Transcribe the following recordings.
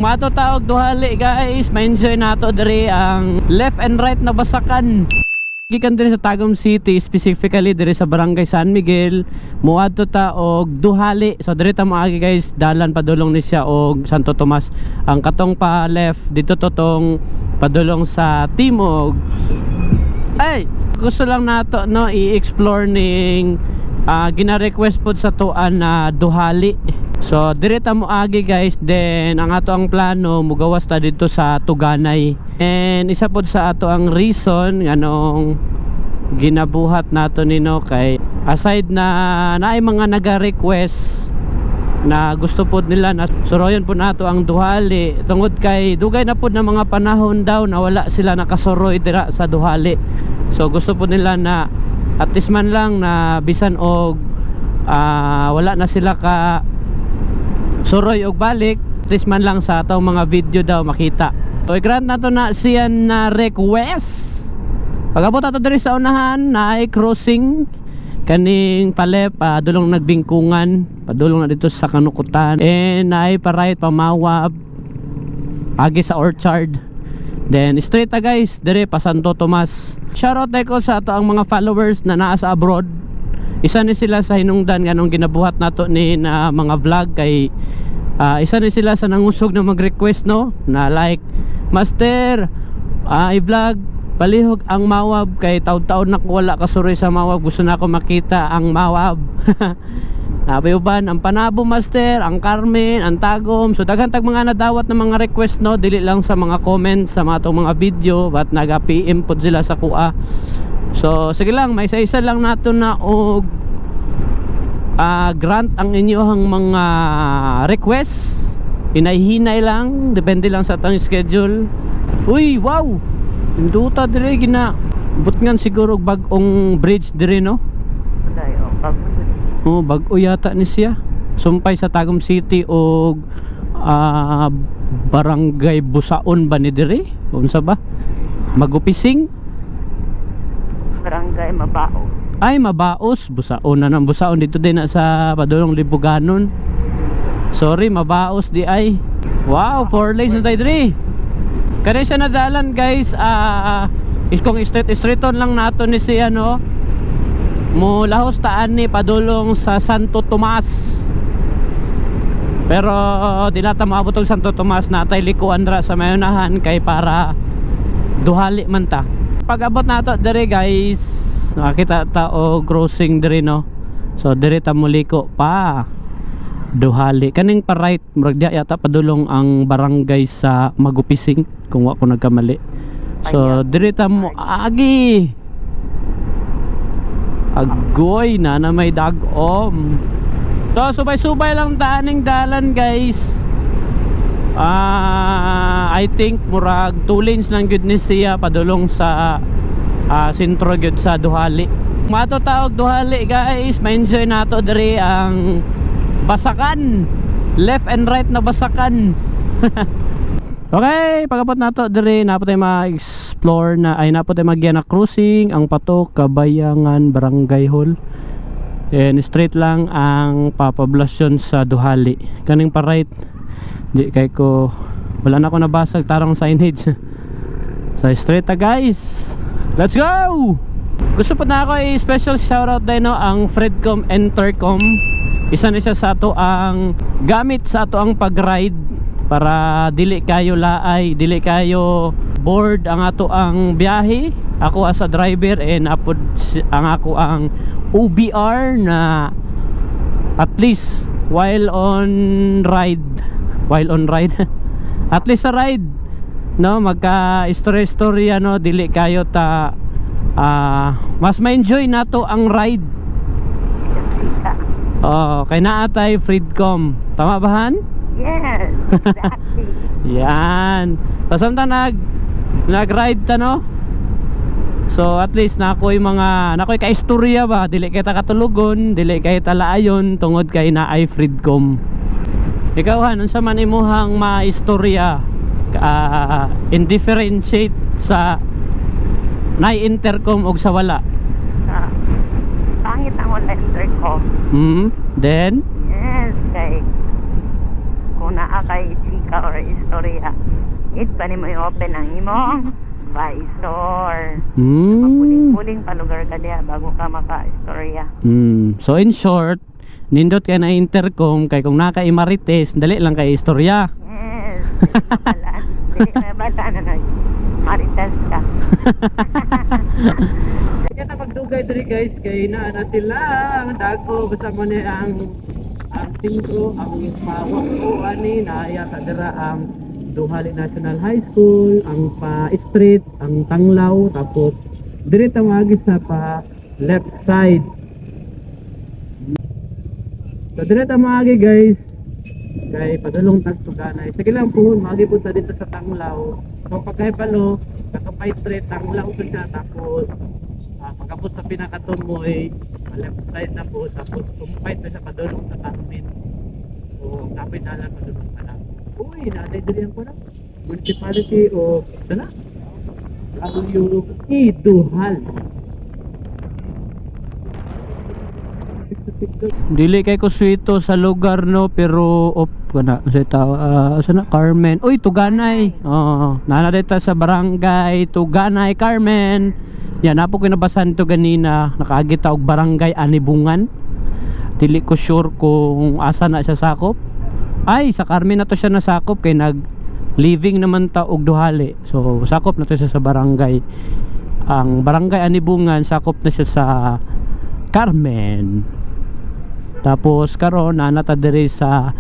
Mato taog duhali guys, ma-enjoy nato diri ang left and right na basakan. Gikan diri sa Tagum City, specifically diri sa Barangay San Miguel, muadto ta og duhali. So diri ta maagi guys, dalan padulong ni siya og Santo Tomas. Ang katong pa left dito totong padulong sa timog. Ay, gusto lang nato no i-explore ning gina-request pod sa tuan na duhali. So direta mo agi guys, then ang ato ang plano mugawas ta dito sa Tuganay. And isa pod sa ato ang reason nganong ginabuhat nato nino kay aside na naay mga naga-request na gusto pod nila na suroyon po nato ang duhali tungod kay dugay na pod na mga panahon daw na wala sila nakasuroy dira sa duhali. So gusto po nila na at least man lang na bisan og wala na sila ka suroy og balik, at least man lang sa atong mga video daw makita. So i-grant na to na siyan na request. Pag-abot ato diri sa unahan na ay crossing kaning palep dulong nagbingkungan, padulong na dito sa Kanukutan, and na ay pa right pamawab agi sa Orchard. Then straight ta guys dire pa Santo Tomas. Shoutout ko sa ato ang mga followers na naa sa abroad. Isa ni sila sa hinungdan nganong ginabuhat nato ni na mga vlog kay isa ni sila sa nangusog na mag-request no na like master i-vlog palihog ang Mawab kay taon-taon na ko wala kasuroy sa Mawab, gusto na ako makita ang Mawab. Napayuban ang Panabo master, ang Carmen, ang Tagum. So daghan tag mga nadawat na mga request no, dili lang sa mga comments sa mga mga video but naga-PM pod sila sa kuha. So sige lang, may isa-isa lang nato na og grant ang inyong mga request. Hinay-hinay lang, depende lang sa atong schedule. Uy, wow! Induta dire gina. Butngan siguro bag-ong bridge dire no. Oh, bag-o yata ni siya. Sumpay sa Tagum City og Barangay Busaon ba ni dire? Unsa ba? Magupising? Barangay Mabao. Ay, Mabaos. Busaon na ng Busaon dito din na sa Padulong Libuganon. Sorry, Mabaos di ay. Wow, 4 lanes na tayo dire. Kani siya nadalan guys, kung straight-straighton lang nato ni siya no. Mulahos taan ni padulong sa Santo Tomas. Pero di nata maabot og Santo Tomas, natay likuan ra sa mayunahan kay para duhali man ta. Pag abot nato dire guys, nakita ta og crossing dire no. So dire ta muliko pa duhali kaning pa right murag dia yata padulong ang barangay sa Magupising kung wa ko nagkamali. So dire ta mo agi agoy na may dagom. So subay-subay lang taaning dalan guys. I think murag 2 lanes lang gyud ni siya padulong sa sentro gyud sa duhali. Mato taog duhali guys, ma-enjoy nato diri ang basakan, left and right na basakan. Okay, pagapot nato diri napo tayo ma-explore na ay napo tayo magyan na cruising ang Patok Kabayangan Barangay Hall. And straight lang ang papablasyon sa duhali. Kaning pa right. Di kay ko wala na ako nabasag tarong signage. So straight ta guys. Let's go. Gusto pa na ako i-special shoutout din no ang Fredcom Entercom. Isa na siya sa ato ang gamit sa ato ang pag-ride para dili kayo laay, dili kayo board ang ato ang biyahe. Ako as a driver and apod ang ako ang OBR na at least while on ride at least sa ride no magka-istorya no, dili kayo ta mas ma-enjoy nato ang ride. Kay naatay Fredcom. Tama ba han? Yes, exactly. Yan. Pasamta nag-ride ta no. So at least nakoy ka-istorya ba, dili kay ta katulugon, dili kay ta laayon tungod kay naay Fredcom. Ikaw han unsa man imuhang maistorya indifferentiate sa naay intercom og sa wala? Pangit ang wala intercom. Then? Yes, kay kung naa kay chika ka or istorya, it pa ni mo i-open ang imong Visor. Puling-puling pa lugar ka diya bago ka maka-istorya. So in short, nindot ka na intercom kay kung naka-imarites, dali lang kay istorya. Yes. Dili na bala na marites ka. Kaya na magdugay diri guys, kay na sila ang dago basta mo ni ang singro, ang pawak ko ani naaya sa dira ang Duhali National High School, ang pa street, ang Tanglaw, tapos dire ta maagi sa pa left side. So dire ta maagi guys, kay padulong tagtuganay. Sige lang po, maagi po sa dito sa Tanglaw. So pagkahipalo, kakapay street, Tanglaw po siya, tapos pagkapot sa pinakatumoy, left side na po, tapos kumpay pa sa padulong sa Carmen. So kapit na lang padulong pa lang. Uy, nadadalihan ko na. Municipality of Dala. W.E. Duhal. Dili kay ko swito sa lugar no, pero kana sa tao asa na Carmen. Uy, Tuganay. Nana dito sa barangay Tuganay, Carmen. Yan napo kinabasan to ganina, nakaagi ta og barangay Anibungan. Dili ko sure kung asa na siya sakop. Ay, sa Carmen na to siya nasakop kay nag-living naman ta og Duhali. So, sakop na to siya sa barangay. Ang barangay Anibungan, sakop na siya sa Carmen. Tapos, karon nata diri sa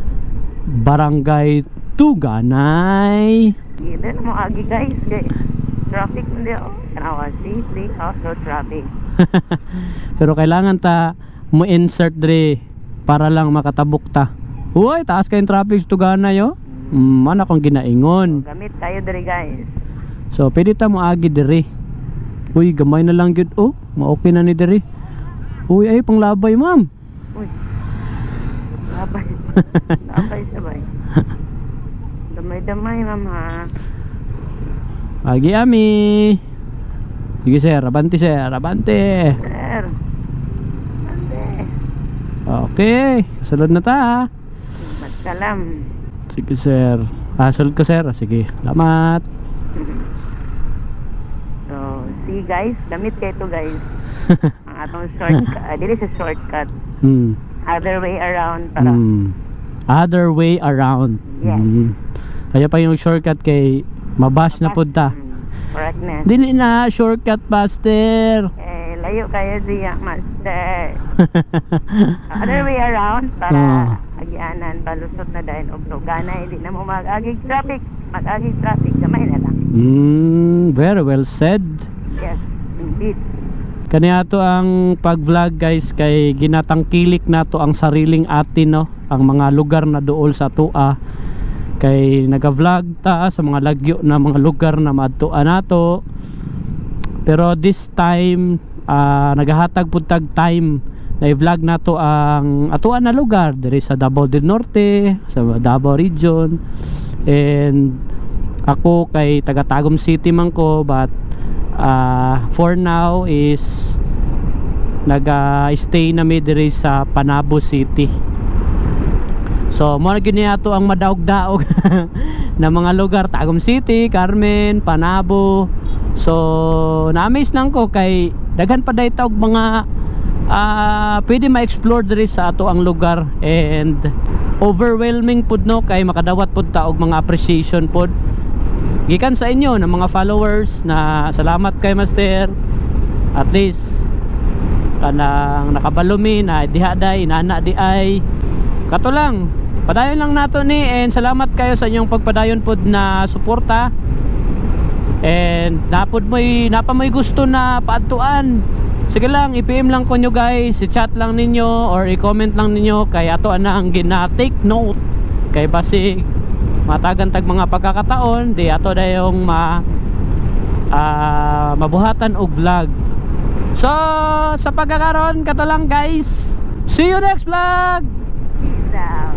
barangay Tuganay. Ilan mo agi guys, kay traffic hindi oh. Kanawa, see, no traffic. Pero kailangan ta mo insert diri para lang makatabok ta. Uy, taas kayong traffic sa Tuganay oh. Man akong ginaingon. Gamit tayo diri guys. So, pwede ta mo agi diri. Uy, gamay na lang yun oh. Ma-okay na ni diri. Uy, ay panglabay ma'am. Uy. Labay. Labay sabay. Damay-damay ma'am ha. Agi ami. Sige sir, abante sir, abante. Sir. Ande. Okay, kasunod na ta. Salam. Sige sir. Sunod ka sir. Sige, salamat. So, see guys, damit kayo to guys. Ang atong shortcut, dili sa shortcut. Other way around para. Other way around. Yes. Kaya pa yung shortcut kay mabash na punta. Correct na. Dili na shortcut, master. Layo kayo diya, master. Other way around para agyanan, palusot na dahil og Tuganay. Hindi na mo mag-agig traffic. Mag-agig traffic, gamay na lang. Very well said. Yes, indeed. Kaniya to ang pag-vlog guys, kay ginatangkilik na to ang sariling atin no, ang mga lugar na dool sa tua. Kay naga-vlog ta sa mga lagyo na mga lugar na maadtuan nato. Pero this time nagahatag pud tag time na i-vlog nato ang atuan na lugar diri sa Davao del Norte, sa Davao region. And ako kay taga Tagum City man ko, but for now is naga-stay na mi diri sa Panabo City. So mo na gyud ato ang madaog-daog na mga lugar, Tagum City, Carmen, Panabo. So na-amaze lang ko kay daghan pa dayta og mga pwede ma-explore diri sa ato ang lugar, and overwhelming pud no, kay makadawat pud ta og mga appreciation pud gikan sa inyo ng mga followers. Na salamat kay master, at least kanang nakabalumi na diha day inana di ay kato lang, padayon lang nato ni, and salamat kayo sa inyong pagpadayon pud na suporta. And napod mo'y gusto na paadtuan, sige lang, i-PM lang ko nyo guys, i-chat lang ninyo or i-comment lang ninyo, kay ato na ang gina-take note, kay basi matagan tag mga pagkakataon di ato dayong mabuhatan og vlog. So sa pagkakaroon kato lang guys, see you next vlog. Peace out.